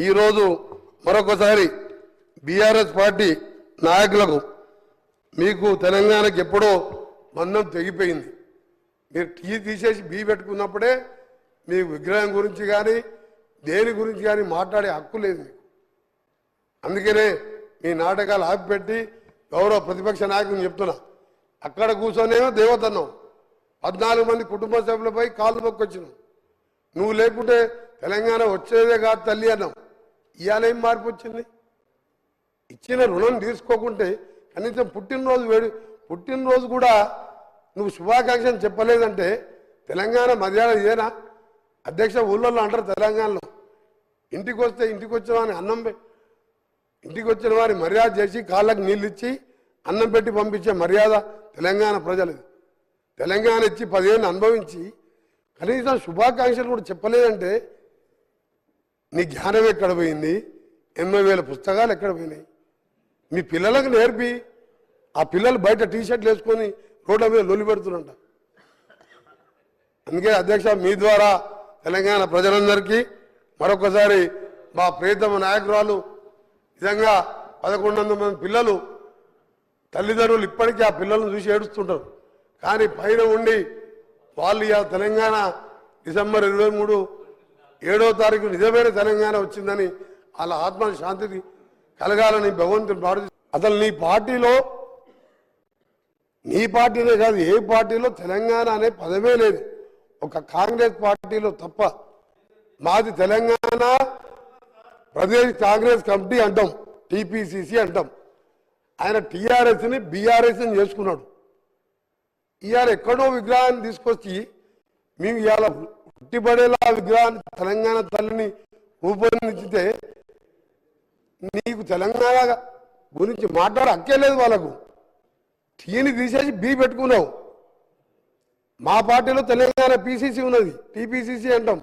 ఈరోజు మరొకసారి BRS party నాయకులకు మీకు తెలంగాణకి ఎప్పుడో బంధం తెగిపోయింది. మీరు టీ తీసేసి బీ పెట్టుకున్నప్పుడే మీకు విగ్రహం గురించి కానీ దేని గురించి కానీ మాట్లాడే హక్కు లేదు మీకు. అందుకనే మీ నాటకాలు ఆపిపెట్టి గౌరవ ప్రతిపక్ష నాయకుని చెప్తున్నా, అక్కడ కూర్చొనేమో దేవతన్నావు, 14 మంది కుటుంబ సభ్యులపై కాళ్ళు మొక్కొచ్చినావు. నువ్వు లేకుంటే తెలంగాణ వచ్చేదే కాదు తల్లి అన్నావు. ఇవాళ ఏం మార్పు వచ్చింది? ఇచ్చిన రుణం తీసుకోకుంటే కనీసం పుట్టినరోజు కూడా నువ్వు శుభాకాంక్షలు చెప్పలేదంటే తెలంగాణ మర్యాద ఇదేనా? అధ్యక్ష, ఊళ్ళల్లో అంటారు తెలంగాణలో ఇంటికి వస్తే ఇంటికి వచ్చిన వారిని ఇంటికి వచ్చిన వారి మర్యాద చేసి కాళ్ళకు నీళ్ళు ఇచ్చి అన్నం పెట్టి పంపించే మర్యాద తెలంగాణ ప్రజలది. తెలంగాణ ఇచ్చి 10 ఏళ్ళు అనుభవించి కనీసం శుభాకాంక్షలు కూడా చెప్పలేదంటే నీ జ్ఞానం ఎక్కడ పోయింది? 80,000 పుస్తకాలు ఎక్కడ పోయినాయి? మీ పిల్లలకు నేర్పి ఆ పిల్లలు బయట టీషర్ట్లు వేసుకొని రోడ్ల మీద లొల్లి పెడుతున్నంట. అందుకే అధ్యక్ష, మీ ద్వారా తెలంగాణ ప్రజలందరికీ మరొకసారి మా ప్రియతమ నాయకురాలు నిజంగా 1100 మంది పిల్లలు తల్లిదండ్రులు ఇప్పటికీ ఆ పిల్లలను చూసి ఏడుస్తుంటారు. కానీ పైన ఉండి వాళ్ళు తెలంగాణ డిసెంబర్ 23 7వ తారీఖు నిజమైన తెలంగాణ వచ్చిందని వాళ్ళ ఆత్మ శాంతికి కలగాలని భగవంతుని ప్రార్థి. అసలు నీ పార్టీనే కాదు, ఏ పార్టీలో తెలంగాణ అనే పదమే లేదు. ఒక కాంగ్రెస్ పార్టీలో తప్ప. మాది తెలంగాణ ప్రదేశ్ కాంగ్రెస్ కమిటీ అంటాం, టీపీసీసీ అంటాం. ఆయన టీఆర్ఎస్ని బీఆర్ఎస్ని చేసుకున్నాడు. ఇవాళ ఎక్కడో విగ్రహాన్ని తీసుకొచ్చి మేము ఇవాళ పుట్టిపడేలా విగ్రహాన్ని తెలంగాణ తల్లిని రూపొందించితే నీకు తెలంగాణ గురించి మాట్లాడే హక్కే లేదు. వాళ్ళకు టీని తీసేసి బీ పెట్టుకున్నావు. మా పార్టీలో తెలంగాణ పీసీసీ ఉన్నది, టీపీసీసీ అంటాం.